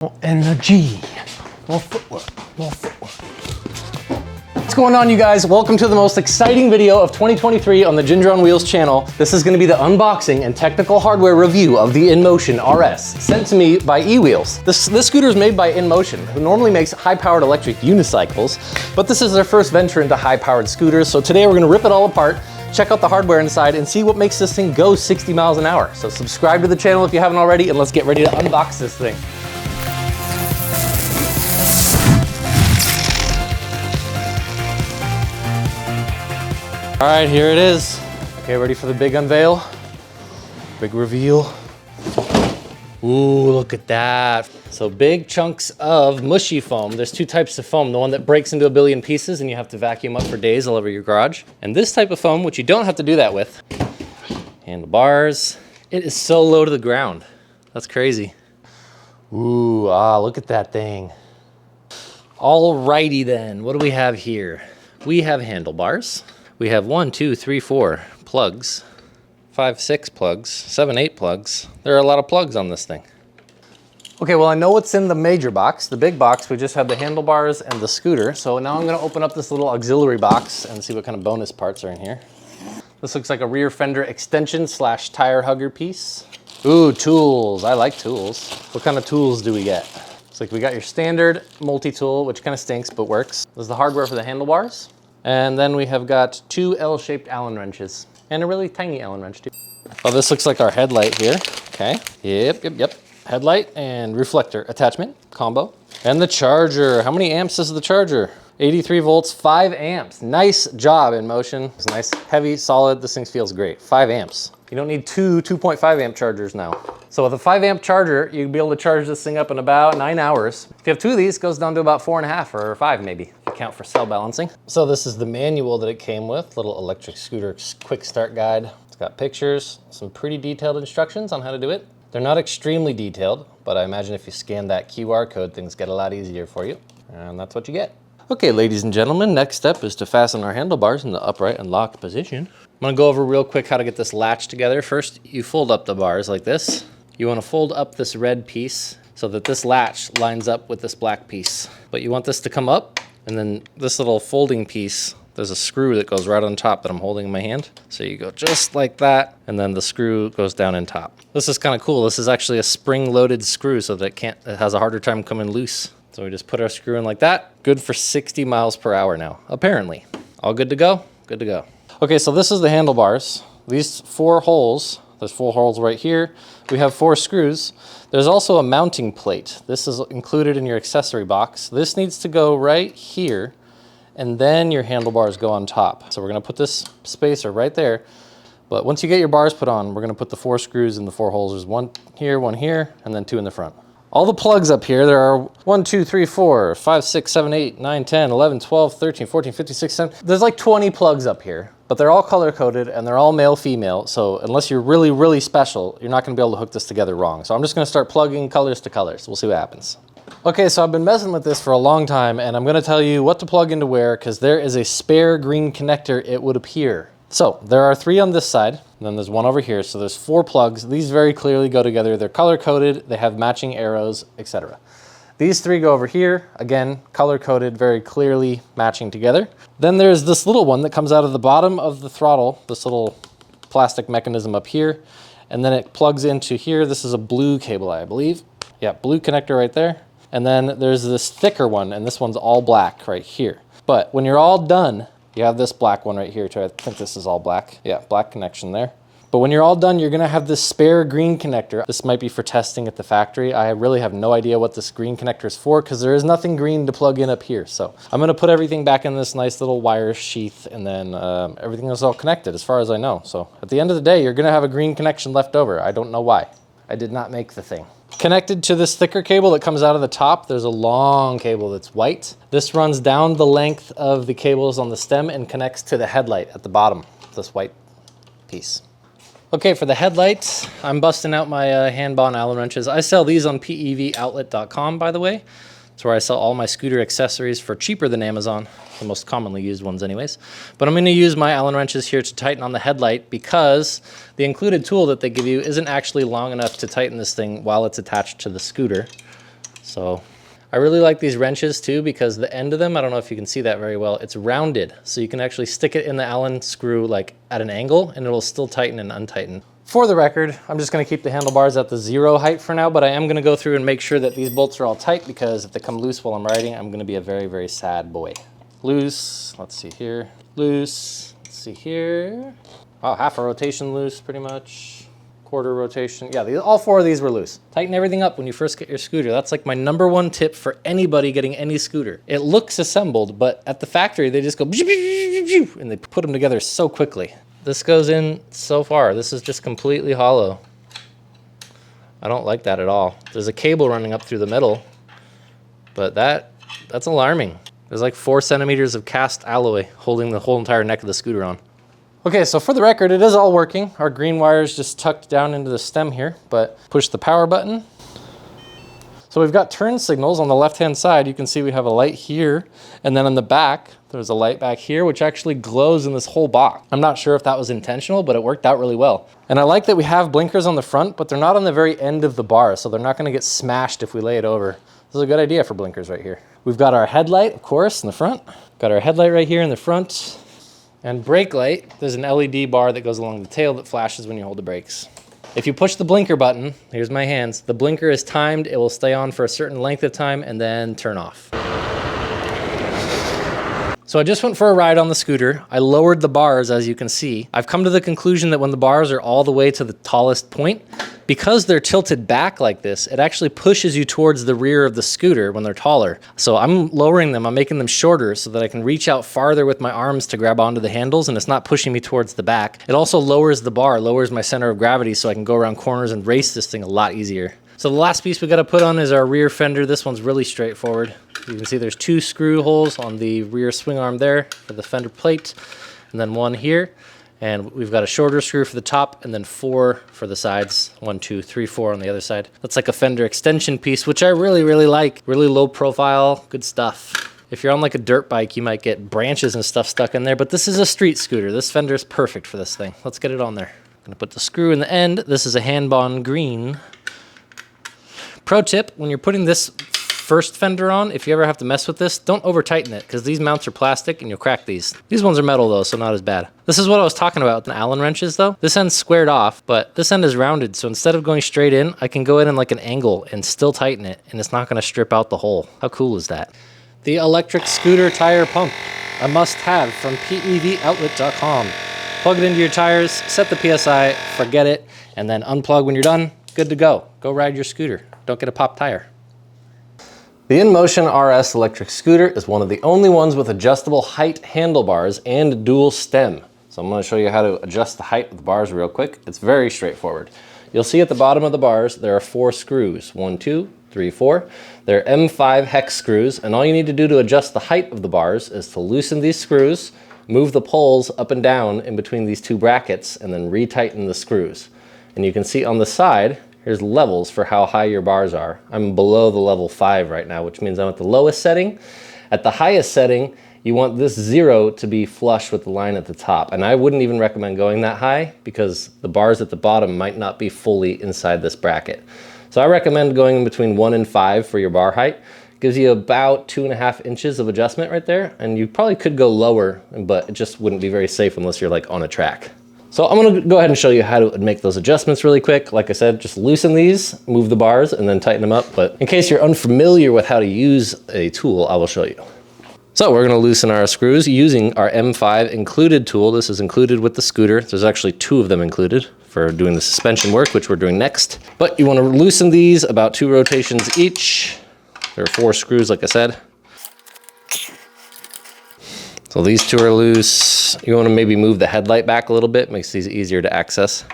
More energy, more footwork, more footwork. What's going on, you guys? Welcome to the most exciting video of 2023 on the Ginger on Wheels channel. This is gonna be the unboxing and technical hardware review of the Inmotion RS, sent to me by eWheels. This scooter is made by Inmotion, who normally makes high-powered electric unicycles, but this is their first venture into high-powered scooters. So today we're gonna rip it all apart, check out the hardware inside, and see what makes this thing go 60 miles an hour. So subscribe to the channel if you haven't already, and let's get ready to unbox this thing. All right, here it is. Okay, ready for the big unveil? Big reveal. Ooh, look at that. So big chunks of mushy foam. There's two types of foam. The one that breaks into a billion pieces and you have to vacuum up for days all over your garage. And this type of foam, which you don't have to do that with. Handlebars. It is so low to the ground. That's crazy. Ooh, look at that thing. Alrighty then, what do we have here? We have handlebars. We have 1, 2, 3, 4 plugs, 5, 6 plugs, 7, 8 plugs. There are a lot of plugs on this thing. Okay, well, I know what's in the major box. The big box, we just have the handlebars and the scooter. So now I'm gonna open up this little auxiliary box and see what kind of bonus parts are in here. This looks like a rear fender extension / tire hugger piece. Ooh, tools, I like tools. What kind of tools do we get? It's like we got your standard multi-tool, which kind of stinks, but works. This is the hardware for the handlebars. And then we have got 2 L-shaped Allen wrenches and a really tiny Allen wrench too. Oh, this looks like our headlight here. Okay, yep. Headlight and reflector attachment combo. And the charger, how many amps is the charger? 83 volts, 5 amps. Nice job, Inmotion. It's nice, heavy, solid. This thing feels great, 5 amps. You don't need two 2.5 amp chargers now. So with a 5 amp charger, you'd be able to charge this thing up in about 9 hours. If you have 2 of these, it goes down to about 4.5 or 5 maybe, if you count for cell balancing. So this is the manual that it came with, little electric scooter quick start guide. It's got pictures, some pretty detailed instructions on how to do it. They're not extremely detailed, but I imagine if you scan that QR code, things get a lot easier for you. And that's what you get. Okay, ladies and gentlemen, next step is to fasten our handlebars in the upright and locked position. I'm gonna go over real quick how to get this latch together. First, you fold up the bars like this. You wanna fold up this red piece so that this latch lines up with this black piece. But you want this to come up, and then this little folding piece, there's a screw that goes right on top that I'm holding in my hand. So you go just like that, and then the screw goes down in top. This is kind of cool. This is actually a spring-loaded screw so that it has a harder time coming loose. So we just put our screw in like that. Good for 60 miles per hour now, apparently. All good to go? Good to go. Okay, so this is the handlebars. These 4 holes, there's 4 holes right here. We have 4 screws. There's also a mounting plate. This is included in your accessory box. This needs to go right here, and then your handlebars go on top. So we're gonna put this spacer right there. But once you get your bars put on, we're gonna put the 4 screws in the 4 holes. There's 1 here, and then 2 in the front. All the plugs up here, there are 1, 2, 3, 4, 5, 6, 7, 8, 9, 10, 11, 12, 13, 14, 15, 16, 17. There's like 20 plugs up here, but they're all color coded and they're all male, female. So unless you're really, really special, you're not gonna be able to hook this together wrong. So I'm just gonna start plugging colors to colors. We'll see what happens. Okay, so I've been messing with this for a long time, and I'm gonna tell you what to plug into where, because there is a spare green connector, it would appear. So there are 3 on this side, and then there's 1 over here. So there's 4 plugs. These very clearly go together. They're color coded, they have matching arrows, etc. These 3 go over here, again, color coded, very clearly matching together. Then there's this little one that comes out of the bottom of the throttle, this little plastic mechanism up here, and then it plugs into here. This is a blue cable, I believe. Yeah, blue connector right there. And then there's this thicker one, and this one's all black right here. But when you're all done, you have this black one right here too. I think this is all black. Yeah, black connection there. But when you're all done, you're gonna have this spare green connector. This might be for testing at the factory. I really have no idea what this green connector is for, because there is nothing green to plug in up here. So I'm gonna put everything back in this nice little wire sheath, and then everything is all connected as far as I know. So at the end of the day, you're gonna have a green connection left over. I don't know why. I did not make the thing. Connected to this thicker cable that comes out of the top, there's a long cable that's white. This runs down the length of the cables on the stem and connects to the headlight at the bottom, this white piece. Okay, for the headlights, I'm busting out my hand-bond Allen wrenches. I sell these on pevoutlet.com, by the way. It's where I sell all my scooter accessories for cheaper than Amazon, the most commonly used ones anyways. But I'm gonna use my Allen wrenches here to tighten on the headlight, because the included tool that they give you isn't actually long enough to tighten this thing while it's attached to the scooter. So I really like these wrenches too, because the end of them, I don't know if you can see that very well, it's rounded. So you can actually stick it in the Allen screw like at an angle and it'll still tighten and untighten. For the record, I'm just gonna keep the handlebars at the 0 height for now, but I am gonna go through and make sure that these bolts are all tight, because if they come loose while I'm riding, I'm gonna be a very, very sad boy. Loose, let's see here, loose, let's see here. Oh, half a rotation loose pretty much. Quarter rotation. Yeah, all 4 of these were loose. Tighten everything up when you first get your scooter. That's like my #1 tip for anybody getting any scooter. It looks assembled, but at the factory, they just go and they put them together so quickly. This goes in so far. This is just completely hollow. I don't like that at all. There's a cable running up through the middle, but that's alarming. There's like 4 centimeters of cast alloy holding the whole entire neck of the scooter on. Okay, so for the record, it is all working. Our green wire is just tucked down into the stem here, but push the power button. So we've got turn signals on the left-hand side. You can see we have a light here, and then on the back, there's a light back here, which actually glows in this whole box. I'm not sure if that was intentional, but it worked out really well. And I like that we have blinkers on the front, but they're not on the very end of the bar, so they're not gonna get smashed if we lay it over. This is a good idea for blinkers right here. We've got our headlight, of course, in the front. Got our headlight right here in the front. And brake light, there's an LED bar that goes along the tail that flashes when you hold the brakes. If you push the blinker button, here's my hands, the blinker is timed, it will stay on for a certain length of time and then turn off. So I just went for a ride on the scooter. I lowered the bars, as you can see. I've come to the conclusion that when the bars are all the way to the tallest point, because they're tilted back like this, it actually pushes you towards the rear of the scooter when they're taller. So I'm lowering them, I'm making them shorter so that I can reach out farther with my arms to grab onto the handles, and it's not pushing me towards the back. It also lowers the bar, lowers my center of gravity, so I can go around corners and race this thing a lot easier. So the last piece we gotta put on is our rear fender. This one's really straightforward. You can see there's 2 screw holes on the rear swing arm there for the fender plate, and then 1 here. And we've got a shorter screw for the top and then 4 for the sides. 1, 2, 3, 4 on the other side. That's like a fender extension piece, which I really, really like. Really low profile, good stuff. If you're on like a dirt bike, you might get branches and stuff stuck in there, but this is a street scooter. This fender is perfect for this thing. Let's get it on there. I'm gonna put the screw in the end. This is a Handlebar green. Pro tip, when you're putting this first fender on, if you ever have to mess with this, don't over tighten it, because these mounts are plastic and you'll crack these. These ones are metal though, so not as bad. This is what I was talking about with the Allen wrenches though. This end's squared off, but this end is rounded, so instead of going straight in, I can go in like an angle and still tighten it, and it's not gonna strip out the hole. How cool is that? The electric scooter tire pump, a must-have from PEVOutlet.com. Plug it into your tires, set the PSI, forget it, and then unplug when you're done. Good to go. Go ride your scooter. Don't get a pop tire. The Inmotion RS electric scooter is one of the only ones with adjustable height handlebars and dual stem. So I'm going to show you how to adjust the height of the bars real quick. It's very straightforward. You'll see at the bottom of the bars there are 4 screws. 1, 2, 3, 4. They're M5 hex screws, and all you need to do to adjust the height of the bars is to loosen these screws, move the poles up and down in between these 2 brackets, and then retighten the screws. And you can see on the side, here's levels for how high your bars are. I'm below the level 5 right now, which means I'm at the lowest setting. At the highest setting, you want this 0 to be flush with the line at the top. And I wouldn't even recommend going that high, because the bars at the bottom might not be fully inside this bracket. So I recommend going in between 1 and 5 for your bar height. It gives you about 2.5 inches of adjustment right there. And you probably could go lower, but it just wouldn't be very safe unless you're like on a track. So I'm gonna go ahead and show you how to make those adjustments really quick. Like I said, just loosen these, move the bars, and then tighten them up. But in case you're unfamiliar with how to use a tool, I will show you. So we're gonna loosen our screws using our M5 included tool. This is included with the scooter. There's actually 2 of them included for doing the suspension work, which we're doing next. But you wanna loosen these about 2 rotations each. There are 4 screws, like I said. So these 2 are loose. You want to maybe move the headlight back a little bit, makes these easier to access.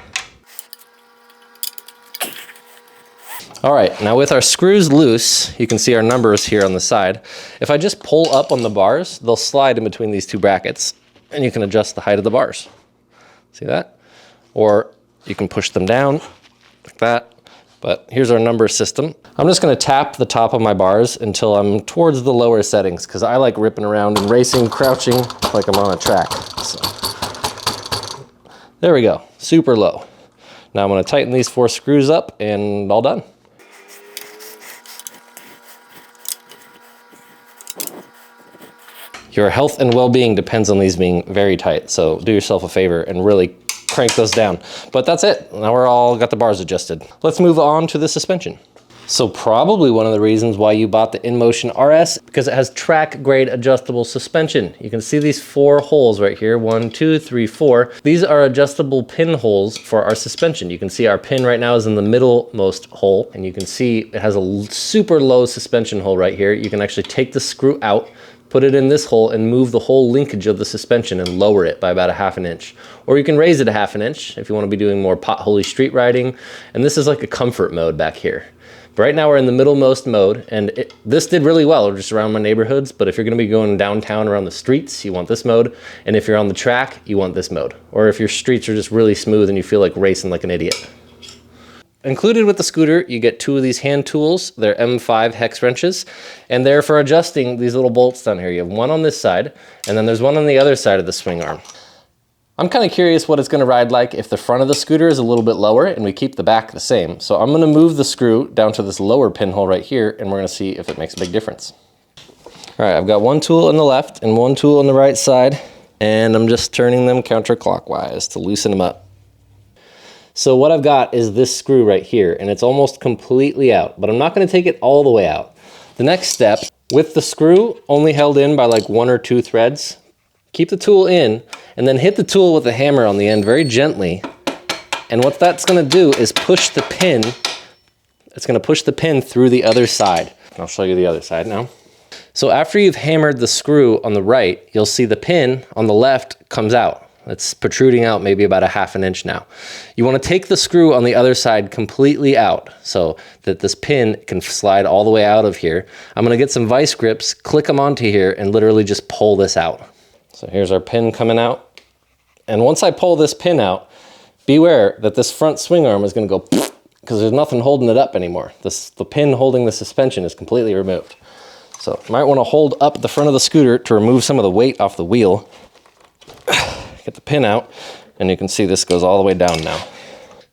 All right, now with our screws loose, you can see our numbers here on the side. If I just pull up on the bars, they'll slide in between these 2 brackets, and you can adjust the height of the bars. See that? Or you can push them down like that. But here's our number system. I'm just gonna tap the top of my bars until I'm towards the lower settings, because I like ripping around and racing, crouching like I'm on a track. So, there we go, super low. Now I'm gonna tighten these 4 screws up and all done. Your health and well-being depends on these being very tight. So do yourself a favor and really crank those down. But that's it. Now we're all got the bars adjusted. Let's move on to the suspension. So probably one of the reasons why you bought the Inmotion RS, because it has track grade adjustable suspension. You can see these 4 holes right here, 1, 2, 3, 4. These are adjustable pin holes for our suspension. You can see our pin right now is in the middlemost hole, and you can see it has a super low suspension hole right here. You can actually take the screw out, put it in this hole and move the whole linkage of the suspension and lower it by about 1/2 inch. Or you can raise it 1/2 inch if you want to be doing more potholy street riding. And this is like a comfort mode back here. But right now we're in the middlemost mode, and this did really well just around my neighborhoods. But if you're gonna be going downtown around the streets, you want this mode. And if you're on the track, you want this mode. Or if your streets are just really smooth and you feel like racing like an idiot. Included with the scooter, you get 2 of these hand tools. They're M5 hex wrenches, and they're for adjusting these little bolts down here. You have one on this side, and then there's one on the other side of the swing arm. I'm kind of curious what it's going to ride like if the front of the scooter is a little bit lower and we keep the back the same. So I'm going to move the screw down to this lower pinhole right here, and we're going to see if it makes a big difference. All right, I've got one tool on the left and one tool on the right side, and I'm just turning them counterclockwise to loosen them up. So what I've got is this screw right here, and it's almost completely out, but I'm not going to take it all the way out. The next step, with the screw only held in by like 1 or 2 threads, keep the tool in, and then hit the tool with a hammer on the end very gently. And what that's gonna do is push the pin. It's gonna push the pin through the other side. I'll show you the other side now. So after you've hammered the screw on the right, you'll see the pin on the left comes out. It's protruding out maybe about 1/2 inch now. You wanna take the screw on the other side completely out so that this pin can slide all the way out of here. I'm gonna get some vice grips, click them onto here, and literally just pull this out. So here's our pin coming out. And once I pull this pin out, beware that this front swing arm is gonna go because there's nothing holding it up anymore. The pin holding the suspension is completely removed. So you might wanna hold up the front of the scooter to remove some of the weight off the wheel. Get the pin out, and you can see this goes all the way down now.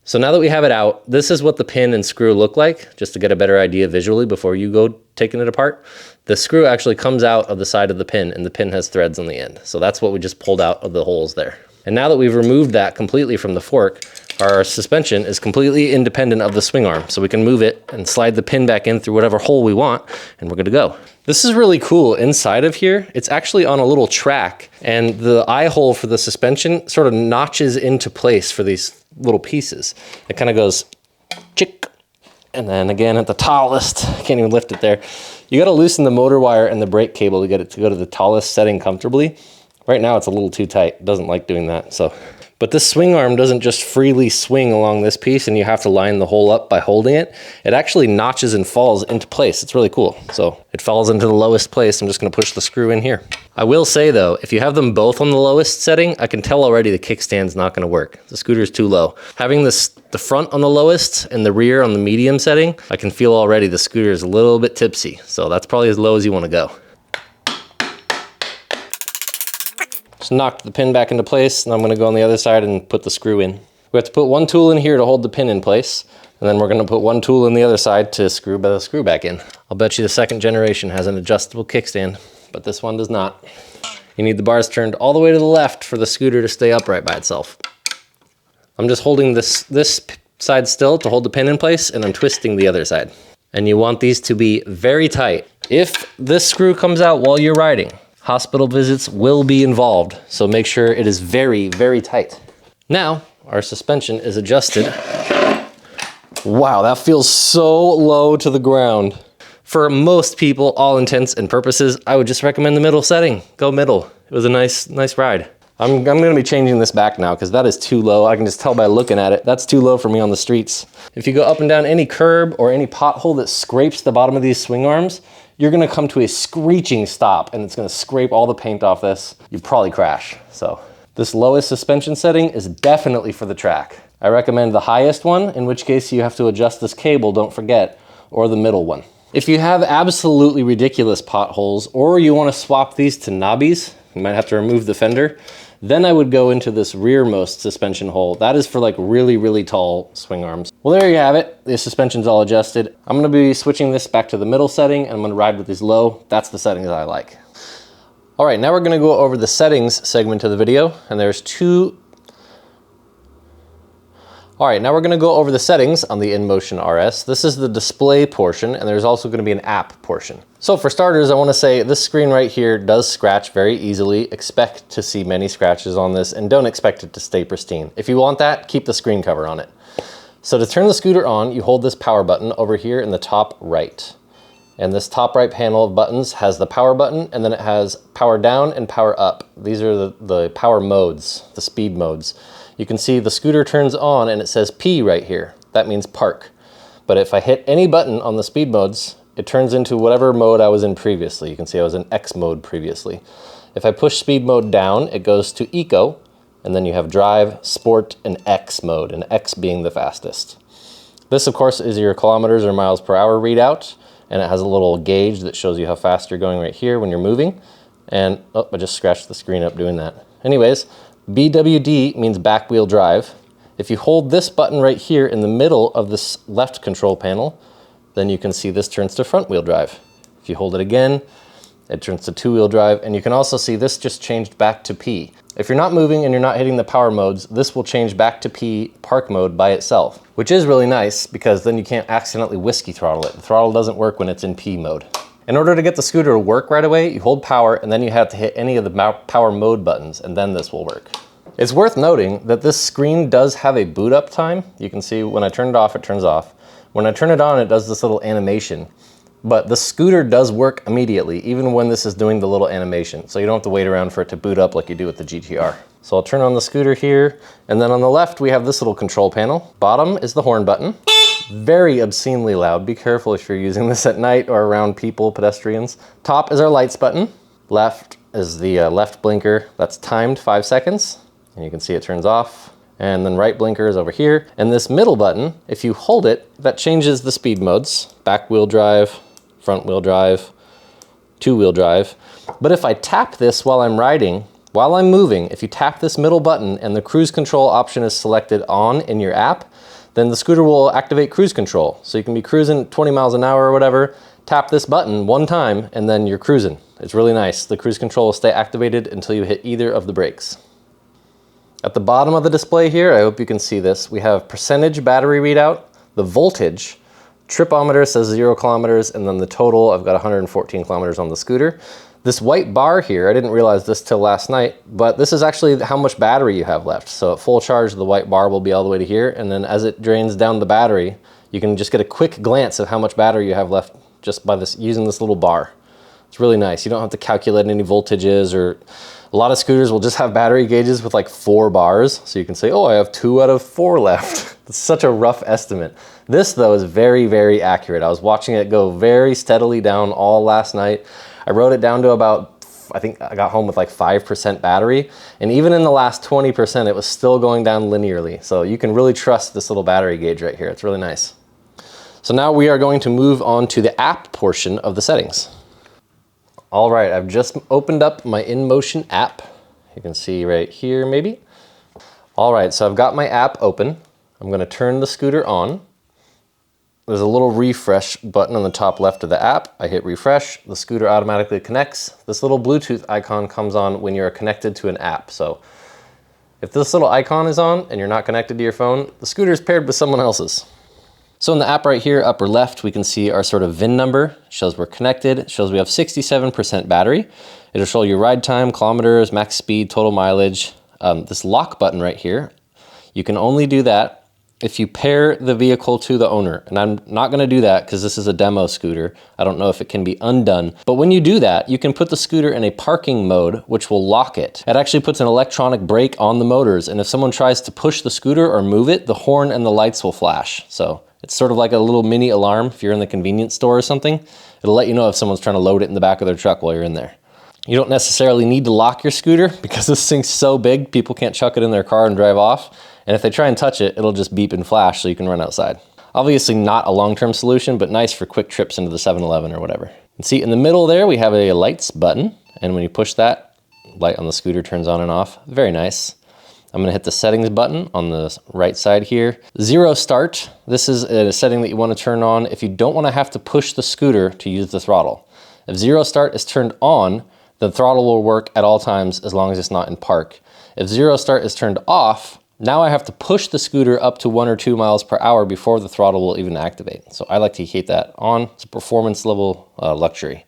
So now that we have it out, this is what the pin and screw look like, just to get a better idea visually before you go taking it apart. The screw actually comes out of the side of the pin, and the pin has threads on the end. So that's what we just pulled out of the holes there. And now that we've removed that completely from the fork, our suspension is completely independent of the swing arm. So we can move it and slide the pin back in through whatever hole we want, and we're good to go. This is really cool. Inside of here, it's actually on a little track, and the eye hole for the suspension sort of notches into place for these little pieces. It kind of goes chick, and then again at the tallest, I can't even lift it there. You got to loosen the motor wire and the brake cable to get it to go to the tallest setting comfortably. Right now it's a little too tight. It doesn't like doing that. But this swing arm doesn't just freely swing along this piece and you have to line the hole up by holding it. It actually notches and falls into place. It's really cool. So it falls into the lowest place. I'm just going to push the screw in here. I will say though, if you have them both on the lowest setting, I can tell already the kickstand's not going to work. The scooter's too low. Having the front on the lowest and the rear on the medium setting, I can feel already the scooter is a little bit tipsy. So that's probably as low as you want to go. Just knocked the pin back into place, and I'm gonna go on the other side and put the screw in. We have to put one tool in here to hold the pin in place, and then we're gonna put one tool in the other side to screw the screw back in. I'll bet you the second generation has an adjustable kickstand, but this one does not. You need the bars turned all the way to the left for the scooter to stay upright by itself. I'm just holding this side still to hold the pin in place, and I'm twisting the other side. And you want these to be very tight. If this screw comes out while you're riding, hospital visits will be involved, so make sure it is very, very tight. Now, our suspension is adjusted. Wow, that feels so low to the ground. For most people, all intents and purposes, I would just recommend the middle setting. Go middle. It was a nice ride. I'm gonna be changing this back now because that is too low. I can just tell by looking at it. That's too low for me on the streets. If you go up and down any curb or any pothole that scrapes the bottom of these swing arms, you're gonna come to a screeching stop and it's gonna scrape all the paint off this. You'd probably crash. So this lowest suspension setting is definitely for the track. I recommend the highest one, in which case you have to adjust this cable, don't forget, or the middle one. If you have absolutely ridiculous potholes or you wanna swap these to knobbies, you might have to remove the fender, then I would go into this rearmost suspension hole. That is for like really, really tall swing arms. Well, there you have it. The suspension's all adjusted. I'm gonna be switching this back to the middle setting and I'm gonna ride with these low. That's the settings I like. All right, now we're gonna go over the settings segment of the video, and there's two. All right, now we're gonna go over the settings on the Inmotion RS. This is the display portion, and there's also gonna be an app portion. So for starters, I wanna say this screen right here does scratch very easily. Expect to see many scratches on this, and don't expect it to stay pristine. If you want that, keep the screen cover on it. So to turn the scooter on, you hold this power button over here in the top right. And this top right panel of buttons has the power button, and then it has power down and power up. These are the power modes, the speed modes. You can see the scooter turns on and it says P right here. That means park. But if I hit any button on the speed modes, it turns into whatever mode I was in previously. You can see I was in X mode previously. If I push speed mode down, it goes to eco, and then you have drive, sport, and X mode, and X being the fastest. This, of course, is your kilometers or miles per hour readout, and it has a little gauge that shows you how fast you're going right here when you're moving. And, oh, I just scratched the screen up doing that. Anyways, BWD means back wheel drive. If you hold this button right here in the middle of this left control panel, then you can see this turns to front wheel drive. If you hold it again, it turns to two wheel drive, and you can also see this just changed back to P. If you're not moving and you're not hitting the power modes, this will change back to P park mode by itself, which is really nice because then you can't accidentally whiskey throttle it. The throttle doesn't work when it's in P mode. In order to get the scooter to work right away, you hold power and then you have to hit any of the power mode buttons, and then this will work. It's worth noting that this screen does have a boot up time. You can see when I turn it off, it turns off. When I turn it on, it does this little animation. But the scooter does work immediately, even when this is doing the little animation. So you don't have to wait around for it to boot up like you do with the GTR. So I'll turn on the scooter here, and then on the left, we have this little control panel. Bottom is the horn button. Very obscenely loud. Be careful if you're using this at night or around people, pedestrians. Top is our lights button. Left is the left blinker. That's timed 5 seconds. And you can see it turns off. And then right blinker is over here. And this middle button, if you hold it, that changes the speed modes. Back wheel drive, front wheel drive, two wheel drive. But if I tap this while I'm riding, while I'm moving, if you tap this middle button and the cruise control option is selected on in your app, then the scooter will activate cruise control. So you can be cruising 20 miles an hour or whatever, tap this button one time, and then you're cruising. It's really nice. The cruise control will stay activated until you hit either of the brakes. At the bottom of the display here, I hope you can see this, we have percentage battery readout, the voltage, tripometer says 0 kilometers, and then the total, I've got 114 kilometers on the scooter. This white bar here, I didn't realize this till last night, but this is actually how much battery you have left. So at full charge, the white bar will be all the way to here, and then as it drains down the battery, you can just get a quick glance of how much battery you have left just by this, using this little bar. It's really nice. You don't have to calculate any voltages, or a lot of scooters will just have battery gauges with like 4 bars. So you can say, oh, I have 2 out of 4 left. It's such a rough estimate. This though is very, very accurate. I was watching it go very steadily down all last night. I wrote it down to about, I think I got home with like 5% battery. And even in the last 20%, it was still going down linearly. So you can really trust this little battery gauge right here. It's really nice. So now we are going to move on to the app portion of the settings. All right, I've just opened up my Inmotion app. You can see right here, maybe. All right, so I've got my app open. I'm gonna turn the scooter on. There's a little refresh button on the top left of the app. I hit refresh, the scooter automatically connects. This little Bluetooth icon comes on when you're connected to an app. So if this little icon is on and you're not connected to your phone, the scooter is paired with someone else's. So in the app right here, upper left, we can see our sort of VIN number. It shows we're connected. It shows we have 67% battery. It'll show your ride time, kilometers, max speed, total mileage. This lock button right here, you can only do that if you pair the vehicle to the owner. And I'm not gonna do that because this is a demo scooter. I don't know if it can be undone. But when you do that, you can put the scooter in a parking mode, which will lock it. It actually puts an electronic brake on the motors. And if someone tries to push the scooter or move it, the horn and the lights will flash. So it's sort of like a little mini alarm if you're in the convenience store or something. It'll let you know if someone's trying to load it in the back of their truck while you're in there. You don't necessarily need to lock your scooter because this thing's so big, people can't chuck it in their car and drive off. And if they try and touch it, it'll just beep and flash so you can run outside. Obviously not a long-term solution, but nice for quick trips into the 7-Eleven or whatever. And see in the middle there, we have a lights button. And when you push that, light on the scooter turns on and off. Very nice. I'm gonna hit the settings button on the right side here. 0 start, this is a setting that you wanna turn on if you don't wanna have to push the scooter to use the throttle. If 0 start is turned on, The throttle will work at all times as long as it's not in park. If zero start is turned off, now I have to push the scooter up to 1 or 2 miles per hour before the throttle will even activate. So I like to keep that on. It's a performance level luxury.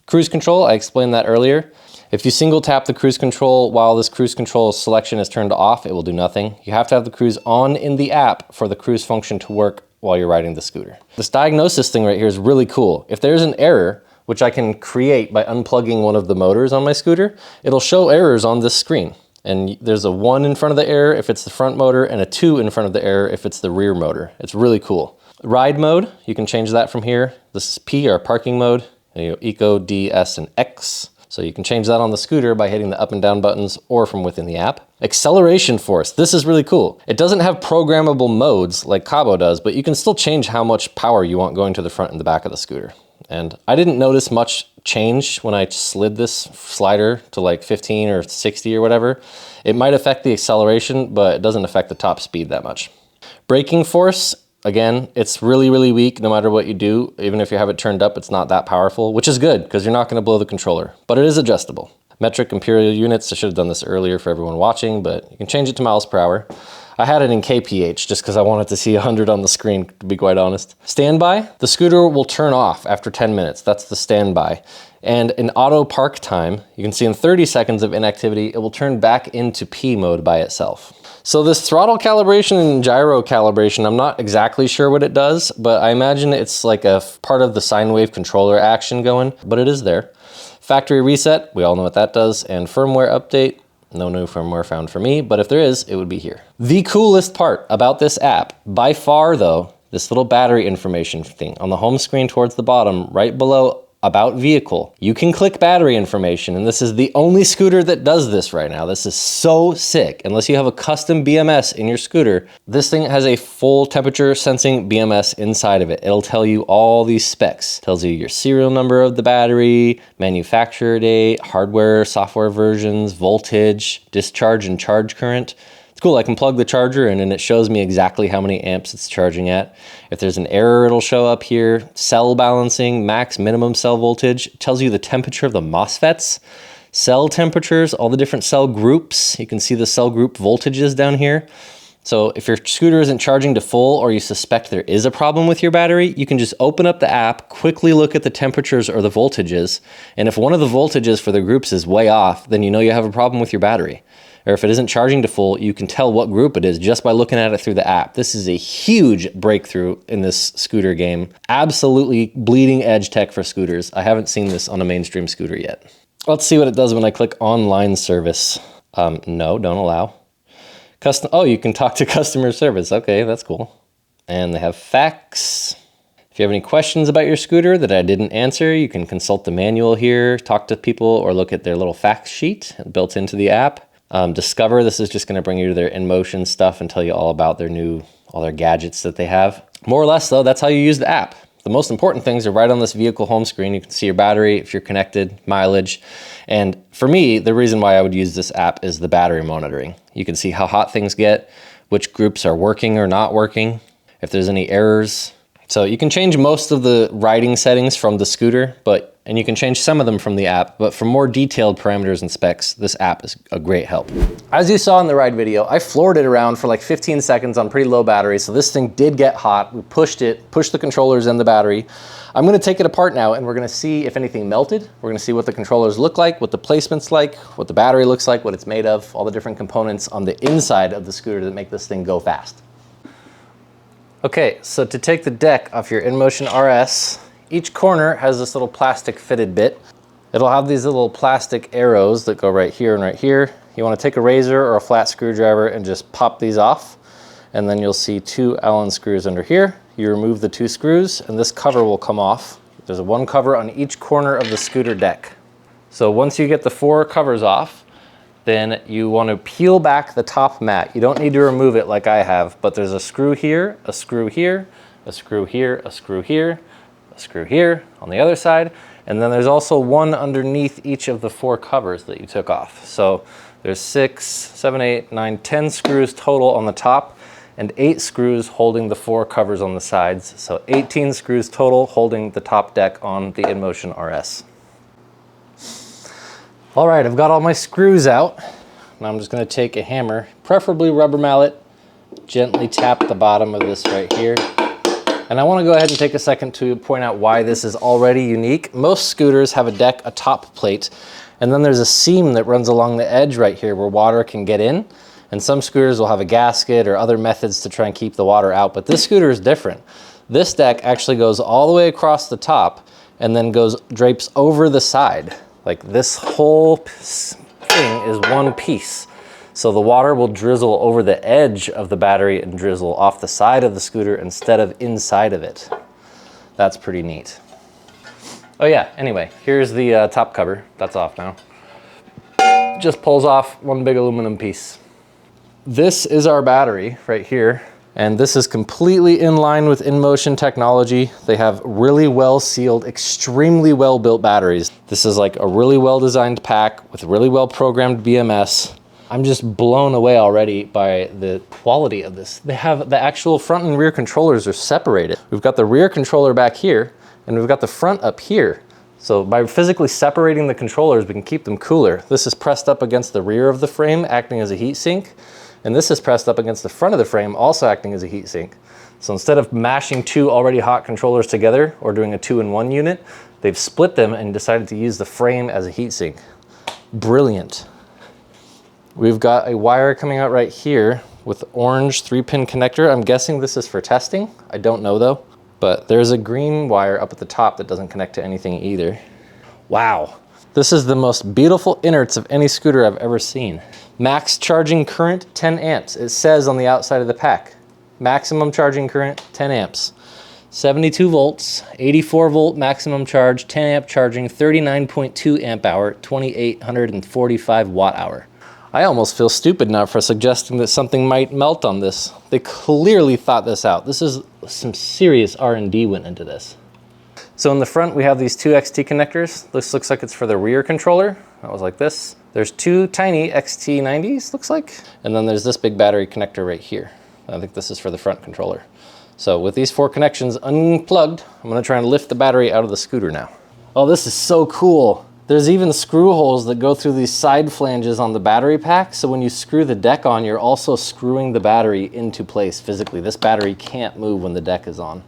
Cruise control, I explained that earlier. If you single tap the cruise control while this cruise control selection is turned off, it will do nothing. You have to have the cruise on in the app for the cruise function to work while you're riding the scooter. This diagnosis thing right here is really cool. If there's an error, which I can create by unplugging one of the motors on my scooter, it'll show errors on this screen. And there's a 1 in front of the error if it's the front motor and a 2 in front of the error if it's the rear motor. It's really cool. Ride mode, you can change that from here. This is P, our parking mode. Eco, D, S, and X. So you can change that on the scooter by hitting the up and down buttons or from within the app. Acceleration force, this is really cool. It doesn't have programmable modes like Cabo does, but you can still change how much power you want going to the front and the back of the scooter. And I didn't notice much change when I slid this slider to like 15 or 60 or whatever. It might affect the acceleration, but it doesn't affect the top speed that much. Braking force, again, it's really, really weak no matter what you do. Even if you have it turned up, it's not that powerful, which is good because you're not going to blow the controller, but it is adjustable. Metric imperial units, I should have done this earlier for everyone watching, but you can change it to miles per hour. I had it in kph just because I wanted to see 100 on the screen, to be quite honest. Standby, the scooter will turn off after 10 minutes. That's the standby. And in auto park time, you can see in 30 seconds of inactivity, it will turn back into P mode by itself. So this throttle calibration and gyro calibration, I'm not exactly sure what it does, but I imagine it's like a part of the sine wave controller action going, but it is there. Factory reset, we all know what that does, and firmware update, no new firmware found for me, but if there is, it would be here. The coolest part about this app, by far though, this little battery information thing on the home screen towards the bottom, right below About Vehicle. You can click battery information, and this is the only scooter that does this right now. This is so sick. Unless you have a custom BMS in your scooter, this thing has a full temperature sensing BMS inside of it. It'll tell you all these specs. It tells you your serial number of the battery, manufacturer date, hardware, software versions, voltage, discharge and charge current. It's cool, I can plug the charger in and it shows me exactly how many amps it's charging at. If there's an error, it'll show up here. Cell balancing, max, minimum cell voltage. It tells you the temperature of the MOSFETs, cell temperatures, all the different cell groups. You can see the cell group voltages down here. So if your scooter isn't charging to full or you suspect there is a problem with your battery, you can just open up the app, quickly look at the temperatures or the voltages. And if one of the voltages for the groups is way off, then you know you have a problem with your battery. Or if it isn't charging to full, you can tell what group it is just by looking at it through the app. This is a huge breakthrough in this scooter game. Absolutely bleeding edge tech for scooters. I haven't seen this on a mainstream scooter yet. Let's see what it does when I click online service. No, don't allow. Oh, you can talk to customer service. Okay, that's cool. And they have fax. If you have any questions about your scooter that I didn't answer, you can consult the manual here, talk to people, or look at their little fact sheet built into the app. Discover, this is just going to bring you to their Inmotion stuff and tell you all about all their gadgets that they have. More or less though, that's how you use the app. The most important things are right on this vehicle home screen. You can see your battery, if you're connected, mileage. And for me, the reason why I would use this app is the battery monitoring. You can see how hot things get, which groups are working or not working, if there's any errors. So you can change most of the riding settings from the scooter, and you can change some of them from the app, but for more detailed parameters and specs, this app is a great help. As you saw in the ride video, I floored it around for like 15 seconds on pretty low battery, so this thing did get hot. We pushed the controllers and the battery. I'm gonna take it apart now and we're gonna see if anything melted. We're gonna see what the controllers look like, what the placement's like, what the battery looks like, what it's made of, all the different components on the inside of the scooter that make this thing go fast. Okay, so to take the deck off your Inmotion RS, each corner has this little plastic fitted bit. It'll have these little plastic arrows that go right here and right here. You want to take a razor or a flat screwdriver and just pop these off. And then you'll see 2 Allen screws under here. You remove the 2 screws and this cover will come off. There's one cover on each corner of the scooter deck. So once you get the 4 covers off, then you want to peel back the top mat. You don't need to remove it like I have, but there's a screw here, a screw here, a screw here, a screw here, a screw here on the other side, and then there's also one underneath each of the 4 covers that you took off. So there's 6, 7, 8, 9, 10 screws total on the top and 8 screws holding the 4 covers on the sides. So 18 screws total holding the top deck on the Inmotion RS. All right, I've got all my screws out. Now I'm just gonna take a hammer, preferably rubber mallet, gently tap the bottom of this right here. And I wanna go ahead and take a second to point out why this is already unique. Most scooters have a top plate, and then there's a seam that runs along the edge right here where water can get in. And some scooters will have a gasket or other methods to try and keep the water out, but this scooter is different. This deck actually goes all the way across the top and then drapes over the side. Like this whole thing is one piece. So the water will drizzle over the edge of the battery and drizzle off the side of the scooter instead of inside of it. That's pretty neat. Oh yeah, anyway, here's the top cover. That's off now. Just pulls off one big aluminum piece. This is our battery right here. And this is completely in line with Inmotion technology. They have really well sealed, extremely well built batteries. This is like a really well designed pack with really well programmed BMS. I'm just blown away already by the quality of this. They have the actual front and rear controllers are separated. We've got the rear controller back here and we've got the front up here. So by physically separating the controllers, we can keep them cooler. This is pressed up against the rear of the frame, acting as a heat sink. And this is pressed up against the front of the frame, also acting as a heat sink. So instead of mashing two already hot controllers together or doing a 2-in-1 unit, they've split them and decided to use the frame as a heat sink. Brilliant. We've got a wire coming out right here with orange 3-pin connector. I'm guessing this is for testing. I don't know though, but there's a green wire up at the top that doesn't connect to anything either. Wow. This is the most beautiful innards of any scooter I've ever seen. Max charging current, 10 amps. It says on the outside of the pack. Maximum charging current, 10 amps. 72 volts, 84 volt maximum charge, 10 amp charging, 39.2 amp hour, 2845 watt hour. I almost feel stupid now for suggesting that something might melt on this. They clearly thought this out. This is some serious R&D went into this. So in the front, we have these two XT connectors. This looks like it's for the rear controller. That was like this. There's two tiny XT90s, looks like. And then there's this big battery connector right here. I think this is for the front controller. So with these 4 connections unplugged, I'm gonna try and lift the battery out of the scooter now. Oh, this is so cool. There's even screw holes that go through these side flanges on the battery pack. So when you screw the deck on, you're also screwing the battery into place physically. This battery can't move when the deck is on.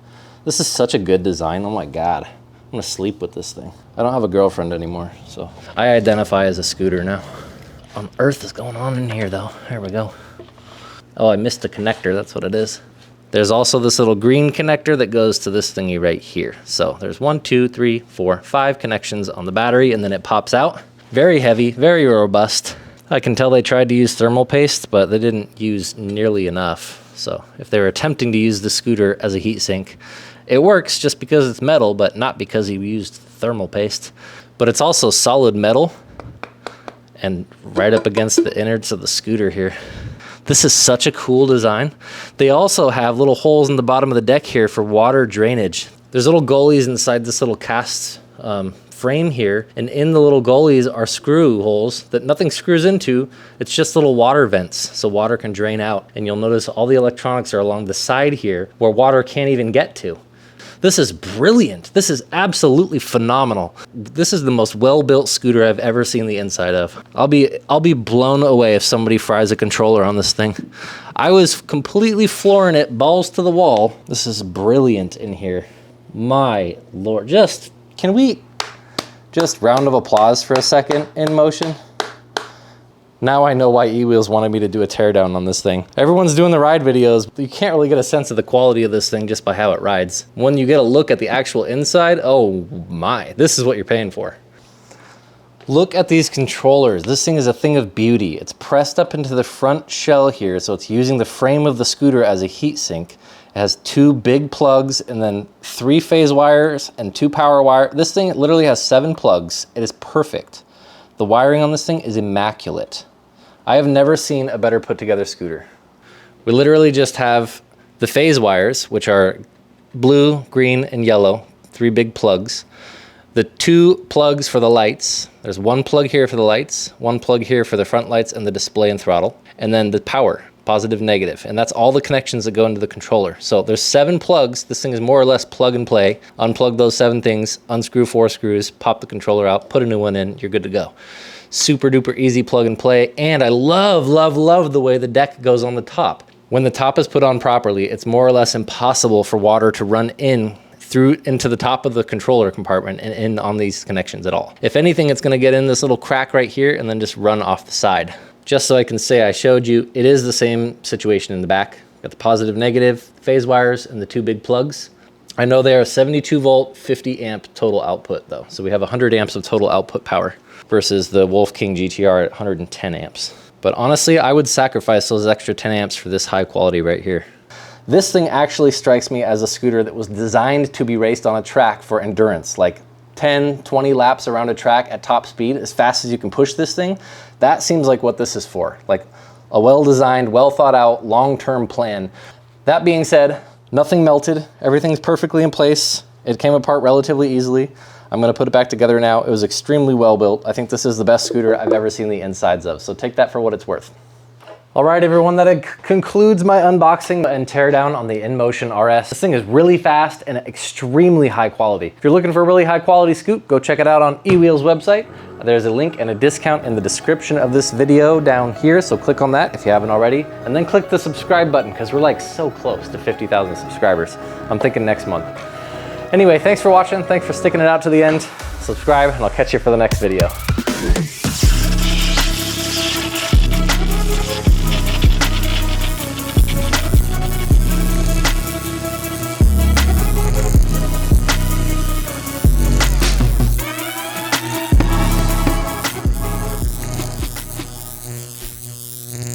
This is such a good design, oh my God. I'm gonna sleep with this thing. I don't have a girlfriend anymore, so. I identify as a scooter now. What on earth is going on in here though? There we go. Oh, I missed the connector, that's what it is. There's also this little green connector that goes to this thingy right here. So there's 1, 2, 3, 4, 5 connections on the battery and then it pops out. Very heavy, very robust. I can tell they tried to use thermal paste, but they didn't use nearly enough. So if they were attempting to use the scooter as a heat sink, it works just because it's metal, but not because he used thermal paste. But it's also solid metal and right up against the innards of the scooter here. This is such a cool design. They also have little holes in the bottom of the deck here for water drainage. There's little gullies inside this little cast frame here, and in the little gullies are screw holes that nothing screws into. It's just little water vents so water can drain out. And you'll notice all the electronics are along the side here where water can't even get to. This is brilliant. This is absolutely phenomenal. This is the most well-built scooter I've ever seen the inside of. I'll be blown away if somebody fries a controller on this thing. I was completely flooring it, balls to the wall. This is brilliant in here. My Lord, can we just round of applause for a second, Inmotion? Now I know why E-Wheels wanted me to do a teardown on this thing. Everyone's doing the ride videos, but you can't really get a sense of the quality of this thing just by how it rides. When you get a look at the actual inside, oh my, this is what you're paying for. Look at these controllers. This thing is a thing of beauty. It's pressed up into the front shell here, so it's using the frame of the scooter as a heat sink. It has 2 big plugs and then 3 phase wires and 2 power wires. This thing literally has 7 plugs. It is perfect. The wiring on this thing is immaculate. I have never seen a better put together scooter. We literally just have the phase wires, which are blue, green, and yellow, 3 big plugs. The 2 plugs for the lights. There's 1 plug here for the lights, 1 plug here for the front lights and the display and throttle. And then the power positive, negative, and that's all the connections that go into the controller. So there's 7 plugs. This thing is more or less plug and play. Unplug those 7 things, unscrew 4 screws, pop the controller out, put a new one in, you're good to go. Super duper easy plug and play, and I love the way the deck goes on the top. When the top is put on properly, it's more or less impossible for water to run into the top of the controller compartment and in on these connections at all. If anything, it's gonna get in this little crack right here and then just run off the side. Just so I can say I showed you, it is the same situation in the back. Got the positive, negative, phase wires, and the 2 big plugs. I know they are 72 volt, 50 amp total output though. So we have 100 amps of total output power versus the Wolf King GTR at 110 amps. But honestly, I would sacrifice those extra 10 amps for this high quality right here. This thing actually strikes me as a scooter that was designed to be raced on a track for endurance, like 10, 20 laps around a track at top speed, as fast as you can push this thing. That seems like what this is for, like a well-designed, well thought out, long-term plan. That being said, nothing melted, everything's perfectly in place. It came apart relatively easily. I'm gonna put it back together now. It was extremely well built. I think this is the best scooter I've ever seen the insides of, so take that for what it's worth. All right, everyone, that concludes my unboxing and teardown on the Inmotion RS. This thing is really fast and extremely high quality. If you're looking for a really high quality scoop, go check it out on eWheels website. There's a link and a discount in the description of this video down here, so click on that if you haven't already. And then click the subscribe button because we're like so close to 50,000 subscribers. I'm thinking next month. Anyway, thanks for watching. Thanks for sticking it out to the end. Subscribe and I'll catch you for the next video.